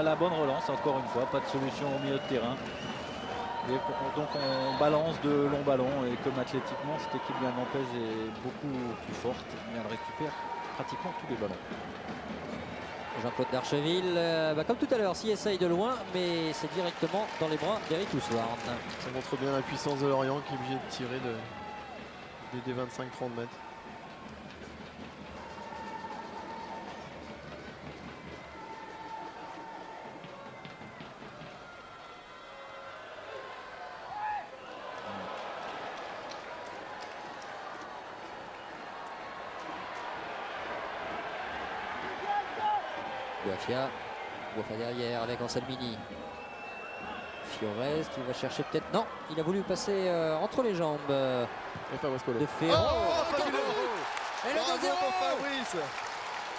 La bonne relance, encore une fois, pas de solution au milieu de terrain. Et donc on balance de longs ballons et comme athlétiquement cette équipe guingampèse est beaucoup plus forte, mais elle récupère pratiquement tous les ballons. Jean-Claude Darcheville, comme tout à l'heure, s'y essaye de loin, mais c'est directement dans les bras d'Eric Houssouarn. Ça montre bien la puissance de Lorient qui est obligé de tirer des 25-30 mètres. Bouafia derrière avec Anselmini. Fiorez qui va chercher peut-être. Non, il a voulu passer entre les jambes de Ferrand. Et le 2-0 pour Fabrice.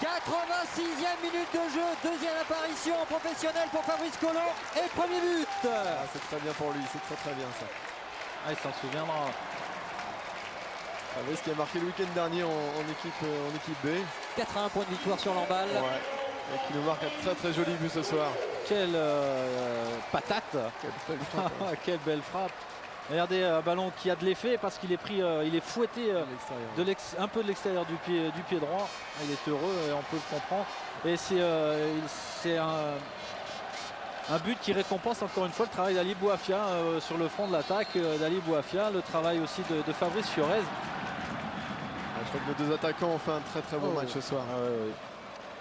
86e minute de jeu, deuxième apparition en professionnel pour Fabrice Colo et premier but. C'est très bien pour lui, c'est très bien ça. Il s'en souviendra. Fabrice qui a marqué le week-end dernier en équipe B. 4-1 point de victoire sur l'emballe. Ouais. Et qui nous marque un très joli but ce soir. Quelle patate. Quelle belle frappe. Quelle belle frappe. Regardez, un ballon qui a de l'effet parce qu'il est pris, il est fouetté un peu de l'extérieur du pied droit. Il est heureux et on peut le comprendre. Et c'est un but qui récompense encore une fois le travail d'Ali Bouafia sur le front de l'attaque d'Ali Bouafia, le travail aussi de Fabrice Fiorez. Je crois que nos deux attaquants ont fait un très beau match ce soir.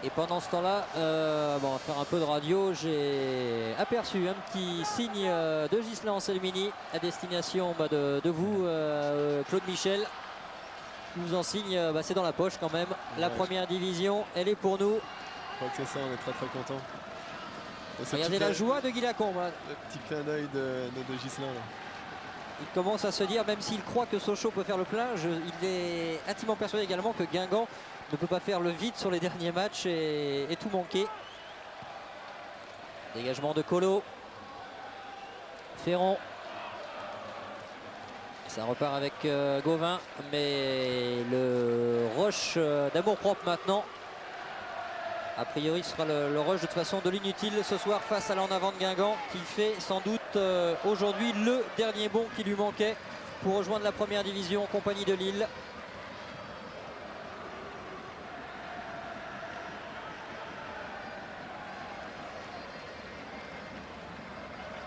Et pendant ce temps-là, on va faire un peu de radio. J'ai aperçu un petit signe de Ghislain Anselmini à destination de vous, Claude Michel. Il nous en signe, c'est dans la poche quand même. La première division, elle est pour nous. Je crois que c'est ça, on est très contents. Regardez la joie de Guy Lacombe. Le petit clin d'œil de Ghislain. Il commence à se dire, même s'il croit que Sochaux peut faire le plein, il est intimement persuadé également que Guingamp ne peut pas faire le vide sur les derniers matchs et tout manquer. Dégagement de Colo. Ferron. Ça repart avec Gauvin, mais le rush d'amour-propre maintenant. A priori, ce sera le rush de toute façon de l'inutile ce soir face à l'en avant de Guingamp qui fait sans doute aujourd'hui le dernier bond qui lui manquait pour rejoindre la première division en compagnie de Lille.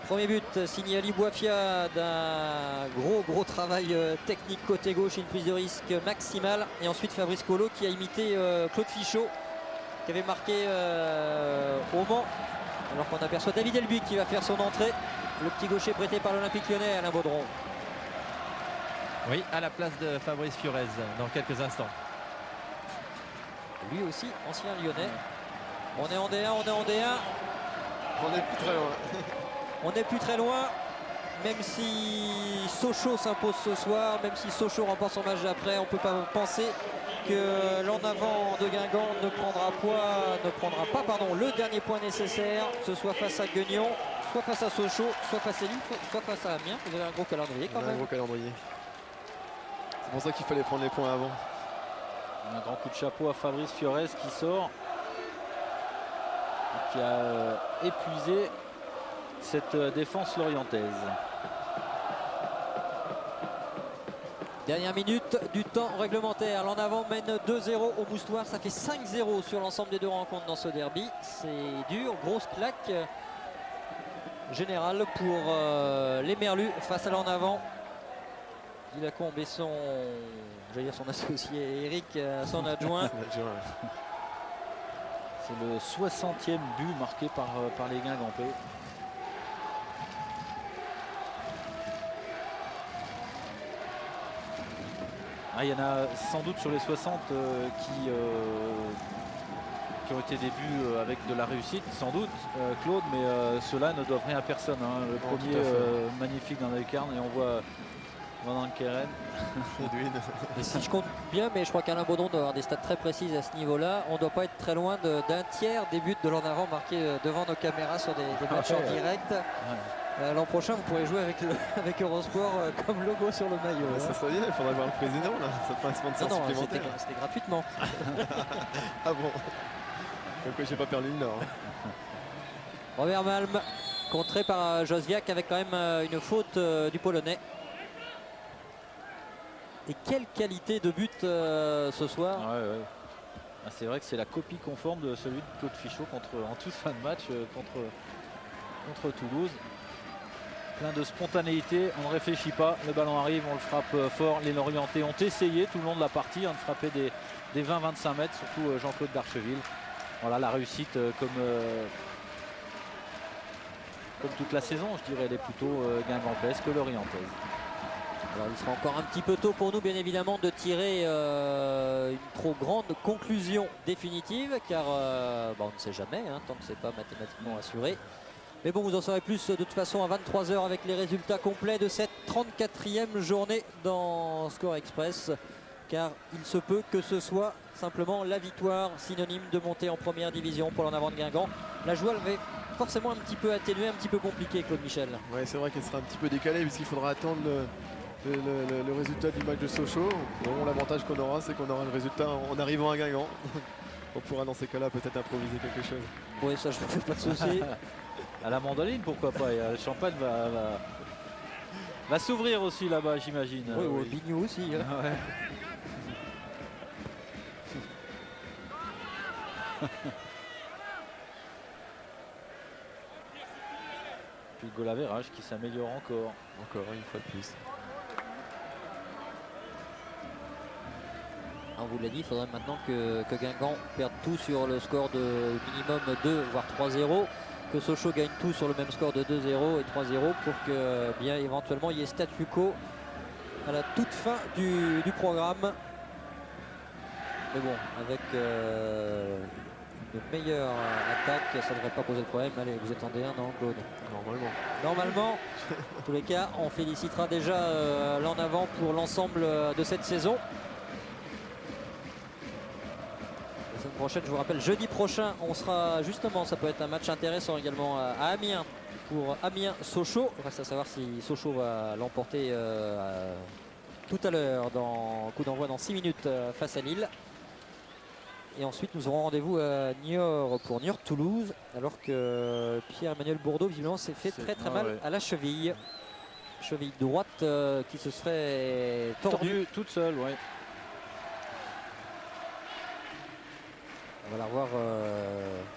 Premier but signé Ali Bouafia d'un gros travail technique côté gauche, une prise de risque maximale. Et ensuite Fabrice Colo qui a imité Claude Fichot qui avait marqué au Mans. Alors qu'on aperçoit David Elbuy qui va faire son entrée. Le petit gaucher prêté par l'Olympique Lyonnais, Alain Baudron. Oui, à la place de Fabrice Fiorez dans quelques instants. Lui aussi, ancien Lyonnais. On est en D1, on est en D1. On est plus très loin. On n'est plus très loin, même si Sochaux s'impose ce soir, même si Sochaux remporte son match d'après, on ne peut pas penser que l'en avant de Guingamp ne prendra pas le dernier point nécessaire, que ce soit face à Guignon, soit face à Sochaux, soit face à Lille, soit face à Amiens. Vous avez un gros calendrier quand même. Un gros calendrier. C'est pour ça qu'il fallait prendre les points avant. Un grand coup de chapeau à Fabrice Fiorez qui sort et qui a épuisé cette défense lorientaise. Dernière minute du temps réglementaire. L'en avant mène 2-0 au Moustoir. Ça fait 5-0 sur l'ensemble des deux rencontres dans ce derby. C'est dur, grosse claque générale pour les Merlus face à l'en avant. Guy Lacombe et son associé Eric, son adjoint. C'est le 60e but marqué par les Guingampais. Il y en a sans doute sur les 60 qui ont été des buts avec de la réussite, sans doute, Claude, mais ceux-là ne doivent rien à personne. Le premier magnifique dans la lucarne et on voit Van Keren. Et si je compte bien, mais je crois qu'Alain Baudron doit avoir des stats très précises à ce niveau-là, on ne doit pas être très loin d'un tiers des buts de l'en avant marqués devant nos caméras sur des matchs en direct. L'an prochain, vous pourrez jouer avec Eurosport comme logo sur le maillot. Ça serait bien, il faudrait voir le président là. Ça ferait un sponsor supplémentaire. C'était gratuitement. Ah bon. Donc j'ai pas perdu le nord. Robert Malm, contré par Joswiak avec quand même une faute du Polonais. Et quelle qualité de but ce soir. Ouais. Ah, c'est vrai que c'est la copie conforme de celui de Claude Fichot en toute fin de match contre Toulouse. Plein de spontanéité, on ne réfléchit pas, le ballon arrive, on le frappe fort. Les Lorientais ont essayé tout le long de la partie de frapper des 20-25 mètres, surtout Jean-Claude Darcheville. Voilà, la réussite comme toute la saison, je dirais, elle est plutôt guingampèse que lorientaise. Alors il sera encore un petit peu tôt pour nous bien évidemment de tirer une trop grande conclusion définitive car on ne sait jamais tant que c'est pas mathématiquement assuré. Mais bon, vous en saurez plus de toute façon à 23 h avec les résultats complets de cette 34e journée dans Score Express. Car il se peut que ce soit simplement la victoire synonyme de montée en première division pour l'En Avant de Guingamp. La joie avait forcément un petit peu atténué, un petit peu compliqué, Claude Michel. Ouais, c'est vrai qu'elle sera un petit peu décalée puisqu'il faudra attendre le résultat du match de Sochaux. Bon, l'avantage qu'on aura, c'est qu'on aura le résultat en arrivant à Guingamp. On pourra dans ces cas-là peut-être improviser quelque chose. Oui, ça je ne me fais pas de soucis. À la mandoline, pourquoi pas. Et le champagne va s'ouvrir aussi là-bas, j'imagine. Oui, au Bignou aussi. Ouais. Puis le goal average qui s'améliore encore. Encore une fois de plus. On vous l'a dit, il faudrait maintenant que Guingamp perde tout sur le score de minimum 2 voire 3-0. Que Sochaux gagne tout sur le même score de 2-0 et 3-0 pour que bien éventuellement il y ait statu quo à la toute fin du programme. Mais bon, avec une meilleure attaque, ça ne devrait pas poser de problème. Allez, vous êtes en D1, non, Claude? Normalement, en tous les cas, on félicitera déjà l'En Avant pour l'ensemble de cette saison. La semaine prochaine, je vous rappelle, jeudi prochain, on sera justement, ça peut être un match intéressant également à Amiens pour Amiens-Sochaux. Reste à savoir si Sochaux va l'emporter tout à l'heure, coup d'envoi dans 6 minutes face à Lille. Et ensuite, nous aurons rendez-vous à Niort pour Niort-Toulouse, alors que Pierre-Emmanuel Bourdeau, visiblement, s'est fait très mal à la cheville. Cheville droite qui se serait tordue toute seule, ouais. On va la revoir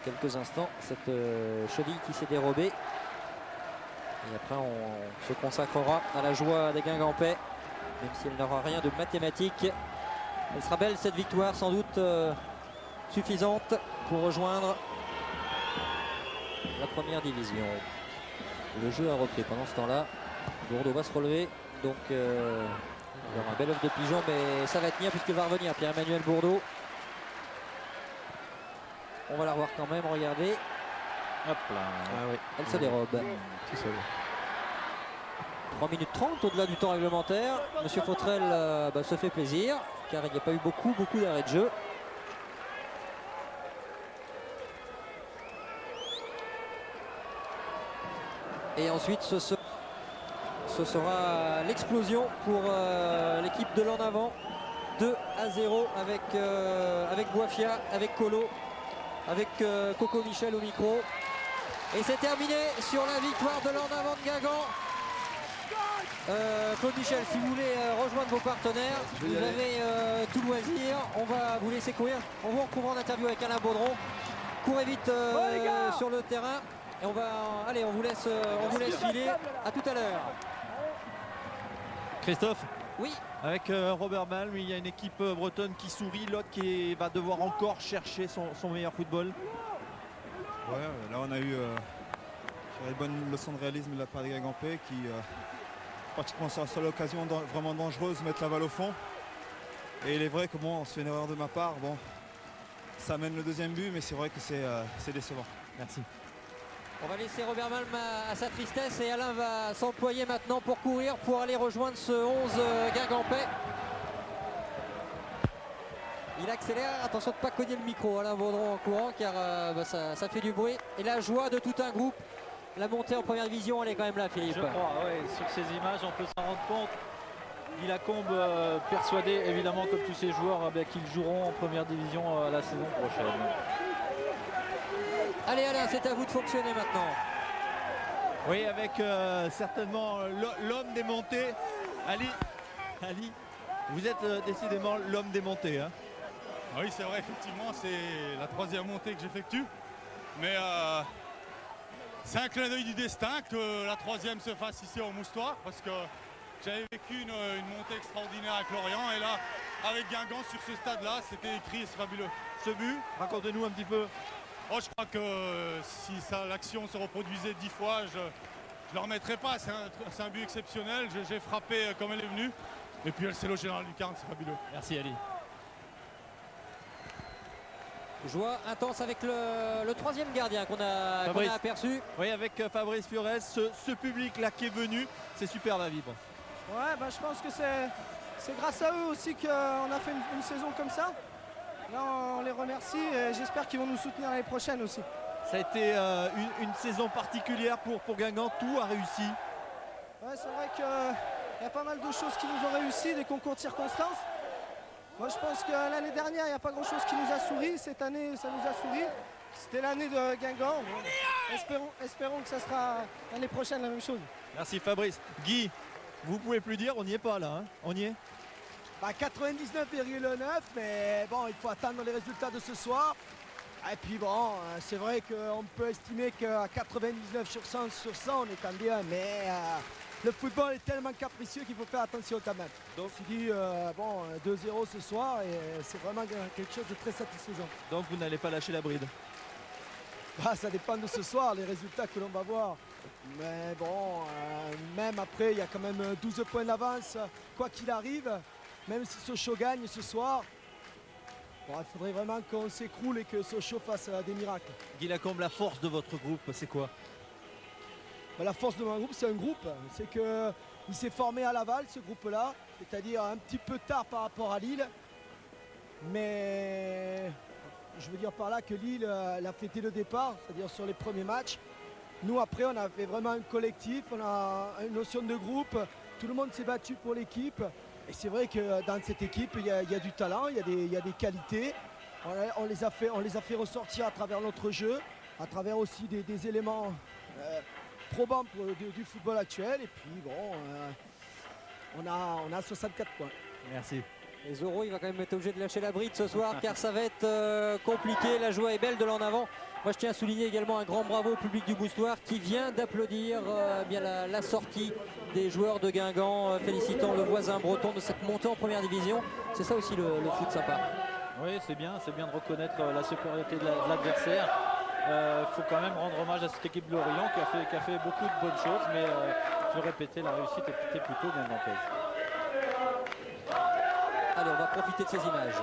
quelques instants, cette cheville qui s'est dérobée. Et après, on se consacrera à la joie des Guingampais, même si elle n'aura rien de mathématique. Elle sera belle, cette victoire, sans doute suffisante pour rejoindre la première division. Le jeu a repris pendant ce temps-là. Bourdeau va se relever, donc il y aura un bel œuf de pigeon, mais ça va tenir puisqu'il va revenir, Pierre-Emmanuel Bourdeau. On va la revoir quand même, regardez. Hop là. Ah oui. Elle se dérobe. Tout seul. 3 minutes 30 au-delà du temps réglementaire. Monsieur Fautrel se fait plaisir car il n'y a pas eu beaucoup d'arrêts de jeu. Et ensuite ce sera l'explosion pour l'équipe de l'En Avant. 2-0 avec Boifia, avec Colo, avec Coco Michel au micro. Et c'est terminé sur la victoire de l'En Avant de Guingamp. Claude Michel, si vous voulez rejoindre vos partenaires, vous avez tout loisir. On va vous laisser courir. On vous retrouvera en interview avec Alain Baudron. Courez vite sur le terrain. Et on vous laisse filer. À tout à l'heure. Christophe? Oui. Avec Robert Malm, il y a une équipe bretonne qui sourit, l'autre qui va devoir encore chercher son meilleur football. Ouais, là on a eu une bonne leçon de réalisme de la part des Guingampais qui pratiquement sur la seule occasion vraiment dangereuse mettre la balle au fond. Et il est vrai que bon, on se fait une erreur de ma part. Bon, ça amène le deuxième but, mais c'est vrai que c'est décevant. Merci. On va laisser Robert Malm à sa tristesse et Alain va s'employer maintenant pour courir, pour aller rejoindre ce 11 Guingampais. Il accélère, attention de ne pas cogner le micro, Alain Baudron en courant car ça fait du bruit. Et la joie de tout un groupe, la montée en première division, elle est quand même là, Philippe. Je crois, ouais, sur ces images on peut s'en rendre compte. Guy Lacombe persuadé évidemment comme tous ces joueurs qu'ils joueront en première division la saison prochaine. Allez Alain, c'est à vous de fonctionner maintenant. Oui, avec certainement l'homme démonté. Ali, vous êtes décidément l'homme démonté. Hein. Oui, c'est vrai, effectivement, c'est la 3e montée que j'effectue. Mais c'est un clin d'œil du destin que la 3e se fasse ici au Moustoir, parce que j'avais vécu une montée extraordinaire avec Lorient, et là, avec Guingamp sur ce stade-là, c'était écrit et c'est fabuleux. Ce but, racontez-nous un petit peu. Oh, je crois que si l'action se reproduisait 10 fois, je ne le remettrais pas. C'est un but exceptionnel. J'ai frappé comme elle est venue. Et puis elle s'est logée dans la lucarne, c'est fabuleux. Merci Ali. Joie intense avec le 3e gardien qu'on a aperçu. Oui, avec Fabrice Fiorez, ce public-là qui est venu, c'est super la vibre. Ouais, bah, je pense que c'est grâce à eux aussi qu'on a fait une saison comme ça. Là, on les remercie et j'espère qu'ils vont nous soutenir l'année prochaine aussi. Ça a été une saison particulière pour Guingamp, tout a réussi. Ouais, c'est vrai qu'il y a pas mal de choses qui nous ont réussi, des concours de circonstances. Moi, je pense que l'année dernière, il n'y a pas grand-chose qui nous a souri. Cette année, ça nous a souri. C'était l'année de Guingamp. Espérons que ça sera l'année prochaine la même chose. Merci Fabrice. Guy, vous pouvez plus dire, on n'y est pas là, hein. On y est? Bah 99,9, mais bon, il faut attendre les résultats de ce soir. Et puis bon, c'est vrai qu'on peut estimer qu'à 99 sur 100, on est en bien, mais le football est tellement capricieux qu'il faut faire attention quand même. Donc il dit, bon, 2-0 ce soir, et c'est vraiment quelque chose de très satisfaisant. Donc vous n'allez pas lâcher la bride? Bah, ça dépend de ce soir, les résultats que l'on va voir. Mais bon, même après, il y a quand même 12 points d'avance, quoi qu'il arrive. Même si Sochaux gagne ce soir, bon, il faudrait vraiment qu'on s'écroule et que Sochaux fasse des miracles. Guy Lacombe, la force de votre groupe, c'est quoi? La force de mon groupe, c'est un groupe. C'est qu'il s'est formé à Laval, ce groupe-là, c'est-à-dire un petit peu tard par rapport à Lille. Mais je veux dire par là que Lille l'a fait dès le départ, c'est-à-dire sur les premiers matchs. Nous, après, on a fait vraiment un collectif, on a une notion de groupe. Tout le monde s'est battu pour l'équipe. Et c'est vrai que dans cette équipe, il y a du talent, il y a des qualités. On les a fait ressortir à travers notre jeu, à travers aussi des éléments probants du football actuel. Et puis bon, on a 64 points. Merci. Et Zoro, il va quand même être obligé de lâcher la bride ce soir car ça va être compliqué. La joie est belle de l'en avant. Moi, je tiens à souligner également un grand bravo au public du Moustoir qui vient d'applaudir bien la sortie des joueurs de Guingamp, félicitant le voisin breton de cette montée en première division. C'est ça aussi le foot sympa. Oui, c'est bien de reconnaître la supériorité de l'adversaire. Il faut quand même rendre hommage à cette équipe de Lorient qui a fait beaucoup de bonnes choses, mais je vais répéter, la réussite était plutôt guingampaise. Allez, on va profiter de ces images.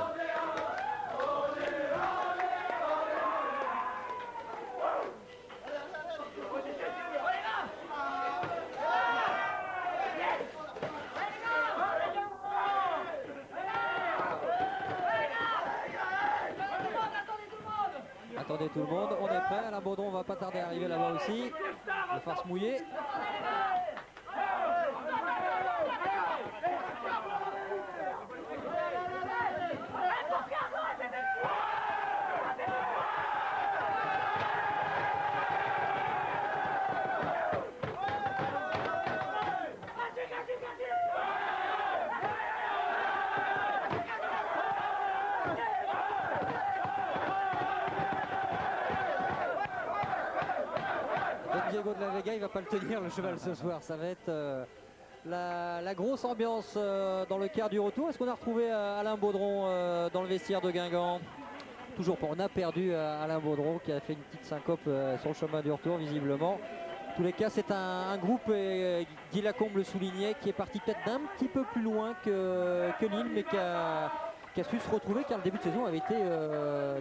Attendez tout le monde, on est prêt. Alain Baudron va pas tarder à arriver là-bas aussi. Le farce mouillé. Diego de la Vega, il va pas le tenir le cheval ce soir. Ça va être la grosse ambiance dans le quart du retour. Est-ce qu'on a retrouvé Alain Baudron dans le vestiaire de Guingamp? Toujours pas, on a perdu Alain Baudron qui a fait une petite syncope sur le chemin du retour visiblement. En tous les cas, c'est un groupe, et Guy Lacombe le soulignait, qui est parti peut-être d'un petit peu plus loin que Lille, mais qui a su se retrouver car le début de saison avait été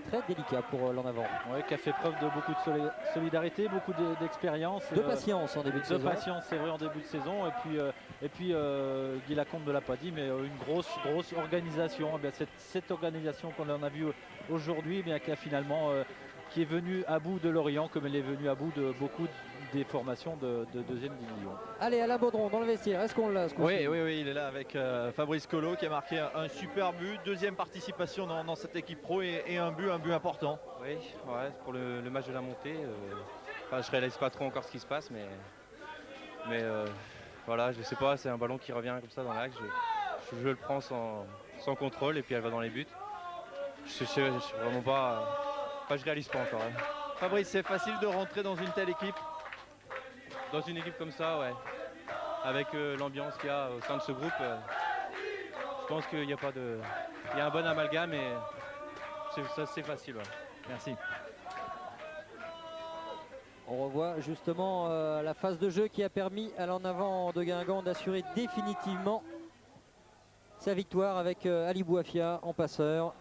très délicat pour l'en avant. Oui, qui a fait preuve de beaucoup de solidarité, beaucoup d'expérience. De patience en début de saison. De patience, c'est vrai, en début de saison. Et puis Guy Lacombe ne l'a pas dit, mais une grosse organisation. Eh bien, cette organisation qu'on en a vue aujourd'hui, qui a finalement qui est venue à bout de Lorient comme elle est venue à bout de beaucoup des formations de deuxième division. Allez, Alain Baudron dans le vestiaire, est-ce qu'on l'a? Oui, il est là avec Fabrice Collot qui a marqué un super but, deuxième participation dans cette équipe pro et un but important. Oui, ouais, pour le match de la montée, enfin, je réalise pas trop encore ce qui se passe, mais voilà, je sais pas, c'est un ballon qui revient comme ça dans l'axe, je le prends sans contrôle et puis elle va dans les buts. Je suis vraiment pas, je réalise pas encore. Hein. Fabrice, c'est facile de rentrer dans une telle équipe? Dans une équipe comme ça, ouais. Avec l'ambiance qu'il y a au sein de ce groupe, je pense qu'il y a pas de, il y a un bon amalgame et c'est facile. Ouais. Merci. On revoit justement la phase de jeu qui a permis à l'en avant de Guingamp d'assurer définitivement sa victoire avec Ali Bouafia en passeur.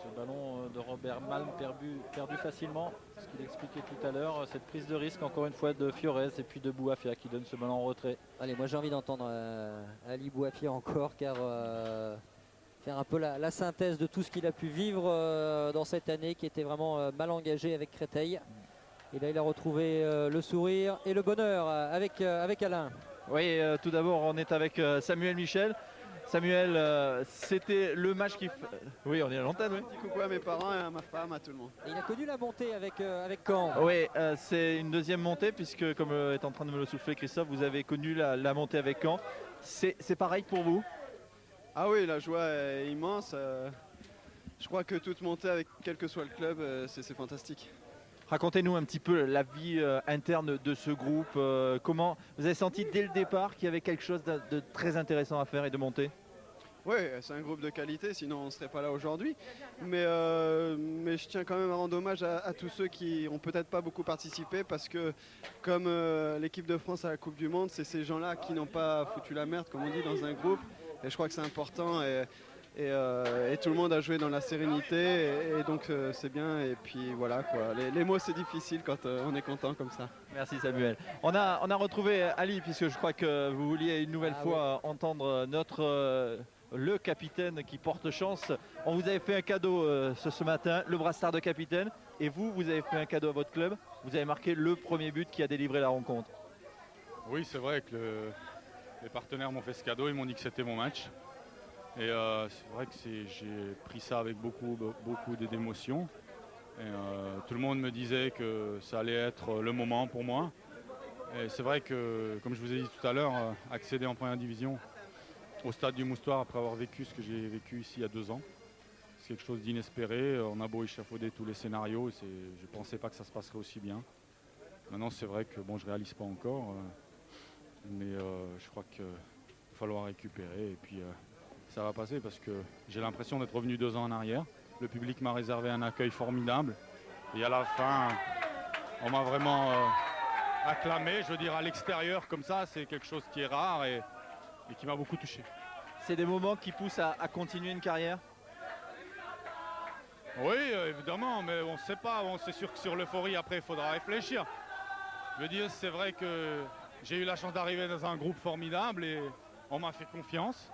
Ce ballon de Robert Malm perdu facilement, ce qu'il expliquait tout à l'heure, cette prise de risque encore une fois de Fiorez et puis de Bouafia qui donne ce ballon en retrait. Allez, moi j'ai envie d'entendre Ali Bouafia encore, car faire un peu la synthèse de tout ce qu'il a pu vivre dans cette année qui était vraiment mal engagée avec Créteil. Et là il a retrouvé le sourire et le bonheur avec Alain. Oui, tout d'abord on est avec Samuel Michel. Samuel, c'était le match qui... Oui, on est à l'antenne, oui. Petit coucou à mes parents et à ma femme, à tout le monde. Et il a connu la montée avec Caen. Oui, c'est une deuxième montée puisque, comme est en train de me le souffler Christophe, vous avez connu la montée avec Caen. C'est pareil pour vous? Ah oui, la joie est immense. Je crois que toute montée avec quel que soit le club, c'est fantastique. Racontez-nous un petit peu la vie interne de ce groupe. Comment vous avez senti dès le départ qu'il y avait quelque chose de très intéressant à faire et de monter? Oui, c'est un groupe de qualité, sinon on ne serait pas là aujourd'hui. Mais je tiens quand même à rendre hommage à tous ceux qui n'ont peut-être pas beaucoup participé parce que comme l'équipe de France à la Coupe du Monde, c'est ces gens-là qui n'ont pas foutu la merde, comme on dit, dans un groupe. Et je crois que c'est important. Et tout le monde a joué dans la sérénité et donc c'est bien. Et puis voilà quoi. Les mots c'est difficile quand on est content comme ça. Merci Samuel. On a retrouvé Ali puisque je crois que vous vouliez une nouvelle fois entendre le capitaine qui porte chance. On vous avait fait un cadeau ce matin, le brassard de capitaine. Et vous avez fait un cadeau à votre club. Vous avez marqué le premier but qui a délivré la rencontre. Oui, c'est vrai que les partenaires m'ont fait ce cadeau. Ils m'ont dit que c'était mon match. Et c'est vrai que j'ai pris ça avec beaucoup d'émotion. Tout le monde me disait que ça allait être le moment pour moi. Et c'est vrai que, comme je vous ai dit tout à l'heure, accéder en première division au stade du Moustoir après avoir vécu ce que j'ai vécu ici il y a 2 ans, c'est quelque chose d'inespéré. On a beau échafauder tous les scénarios, je ne pensais pas que ça se passerait aussi bien. Maintenant, c'est vrai que bon, je ne réalise pas encore, mais je crois qu'il va falloir récupérer. Et puis, ça va passer parce que j'ai l'impression d'être revenu 2 ans en arrière. Le public m'a réservé un accueil formidable. Et à la fin, on m'a vraiment acclamé. Je veux dire, à l'extérieur, comme ça, c'est quelque chose qui est rare et qui m'a beaucoup touché. C'est des moments qui poussent à continuer une carrière? Oui, évidemment, mais on ne sait pas. C'est sûr que sur l'euphorie, après, il faudra réfléchir. Je veux dire, c'est vrai que j'ai eu la chance d'arriver dans un groupe formidable et on m'a fait confiance.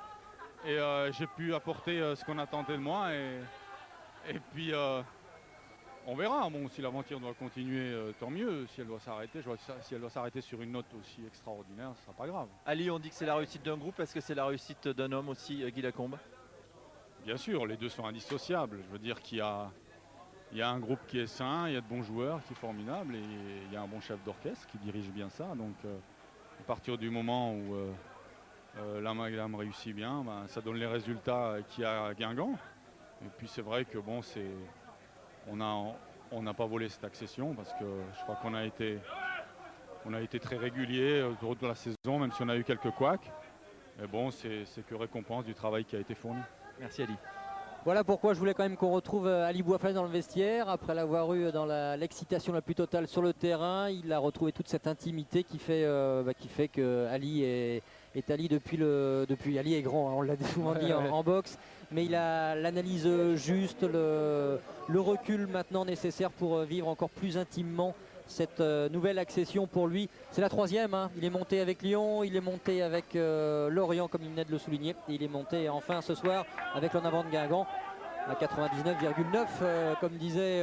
Et j'ai pu apporter ce qu'on attendait de moi et puis on verra. Bon, si l'aventure doit continuer, tant mieux. Si elle doit s'arrêter, si elle doit s'arrêter sur une note aussi extraordinaire, ce ne sera pas grave. Ali, on dit que c'est la réussite d'un groupe. Est-ce que c'est la réussite d'un homme aussi, Guy Lacombe? Bien sûr, les deux sont indissociables. Je veux dire qu'il y a un groupe qui est sain, il y a de bons joueurs qui est formidable et il y a un bon chef d'orchestre qui dirige bien ça. Donc à partir du moment où l'amalgame réussit bien, ça donne les résultats qu'il y a à Guingamp. Et puis c'est vrai que bon, on n'a pas volé cette accession parce que je crois qu'on a été très régulier autour de la saison, même si on a eu quelques couacs. Mais bon, c'est que récompense du travail qui a été fourni. Merci Ali. Voilà pourquoi je voulais quand même qu'on retrouve Ali Bouafia dans le vestiaire. Après l'avoir eu dans l'excitation la plus totale sur le terrain, il a retrouvé toute cette intimité qui fait que Ali est Ali depuis Ali est grand, hein, on l'a souvent dit en boxe, mais il a l'analyse juste, le recul maintenant nécessaire pour vivre encore plus intimement cette nouvelle accession pour lui. C'est la 3e, hein. Il est monté avec Lyon, il est monté avec Lorient comme il venait de le souligner, et il est monté enfin ce soir avec l'en avant de Guingamp. À 99,9 comme disait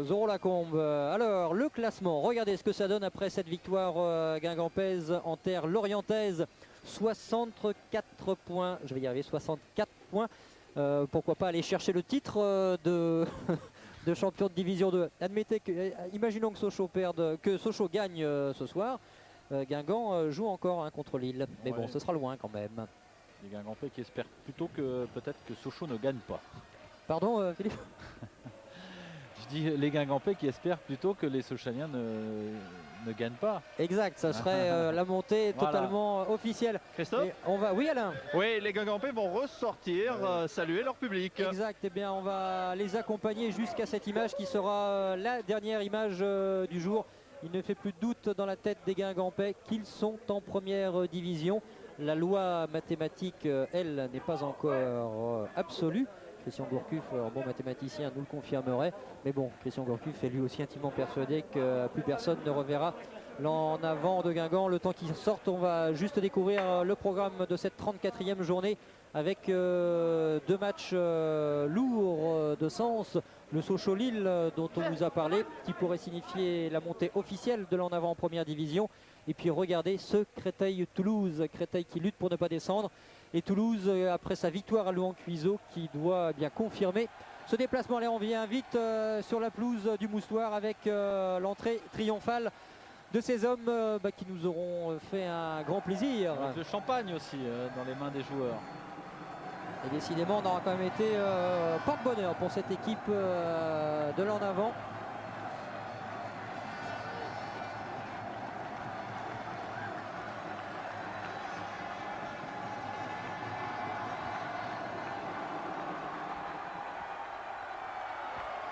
Zoro Lacombe. Alors le classement, regardez ce que ça donne après cette victoire guingampaise en terre lorientaise. 64 points, je vais y arriver, 64 points. Pourquoi pas aller chercher le titre de, de champion de division 2. Admettez que, imaginons que Sochaux perde, que Sochaux gagne ce soir. Guingamp joue encore hein, contre Lille, mais bon, ce sera loin quand même. Les Guingampais qui espèrent plutôt que peut-être que Sochaux ne gagne pas. Pardon Philippe? Je dis les Guingampais qui espèrent plutôt que les Sochaliens ne gagnent pas. Exact, ça serait la montée totalement officielle. Christophe, on va, oui Alain. Oui, les Guingampais vont ressortir, saluer leur public. Exact, et bien on va les accompagner jusqu'à cette image qui sera la dernière image du jour. Il ne fait plus de doute dans la tête des Guingampais qu'ils sont en première division. La loi mathématique, elle, n'est pas encore absolue. Christian Gourcuff, un bon mathématicien, nous le confirmerait. Mais bon, Christian Gourcuff est lui aussi intimement persuadé que plus personne ne reverra l'en avant de Guingamp. Le temps qu'ils sortent, on va juste découvrir le programme de cette 34e journée avec deux matchs lourds de sens. Le Sochaux-Lille dont on vous a parlé, qui pourrait signifier la montée officielle de l'en avant en première division. Et puis regardez ce Créteil-Toulouse, Créteil qui lutte pour ne pas descendre. Et Toulouse, après sa victoire à Louhans-Cuiseaux, qui doit bien confirmer ce déplacement. Allez, on vient vite sur la pelouse du Moustoir avec l'entrée triomphale de ces hommes qui nous auront fait un grand plaisir. Avec le champagne aussi dans les mains des joueurs. Et décidément, on aura quand même été porte-bonheur pour cette équipe de l'en avant.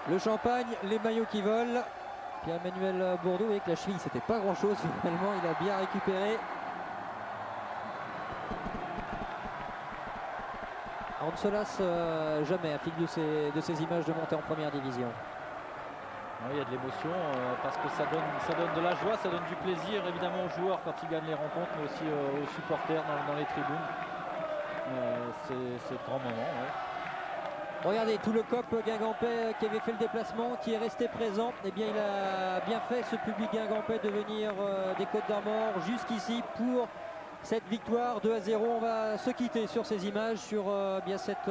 Le champagne, les maillots qui volent. Pierre-Emmanuel Bourdeau avec la cheville, c'était pas grand-chose finalement, il a bien récupéré. On ne se lasse jamais à fil de ces images de montée en première division. Oui, il y a de l'émotion parce que ça donne de la joie, ça donne du plaisir évidemment aux joueurs quand ils gagnent les rencontres, mais aussi aux supporters dans les tribunes. C'est de grands moments. Ouais. Regardez tout le COP guingampais qui avait fait le déplacement, qui est resté présent. Eh bien, il a bien fait ce public guingampais de venir des Côtes d'Armor jusqu'ici pour cette victoire 2-0. On va se quitter sur ces images, sur bien cette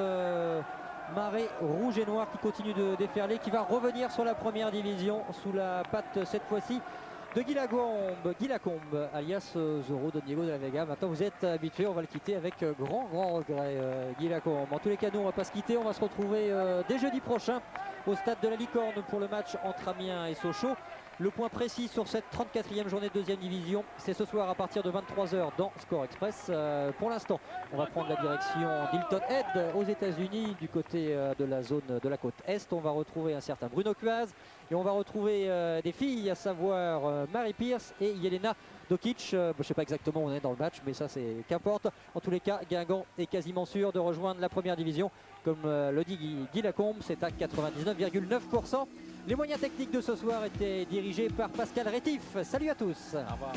marée rouge et noire qui continue de déferler, qui va revenir sur la première division sous la patte cette fois-ci de Guy Lacombe, alias Zoro de Diego de la Vega. Maintenant vous êtes habitués, on va le quitter avec grand regret, Guy Lacombe. En tous les cas, nous on va pas se quitter, on va se retrouver dès jeudi prochain au stade de la Licorne pour le match entre Amiens et Sochaux. Le point précis sur cette 34e journée de deuxième division, c'est ce soir à partir de 23 h dans Score Express. Pour l'instant, on va prendre la direction d'Hilton Head aux États-Unis, du côté de la zone de la côte Est. On va retrouver un certain Bruno Cuaz et on va retrouver des filles, à savoir Marie Pierce et Yelena Dokic. Je ne sais pas exactement où on est dans le match, mais ça c'est qu'importe. En tous les cas, Guingamp est quasiment sûr de rejoindre la première division. Comme le dit Guy Lacombe, c'est à 99,9%. Les moyens techniques de ce soir étaient dirigés par Pascal Rétif. Salut à tous. Au revoir.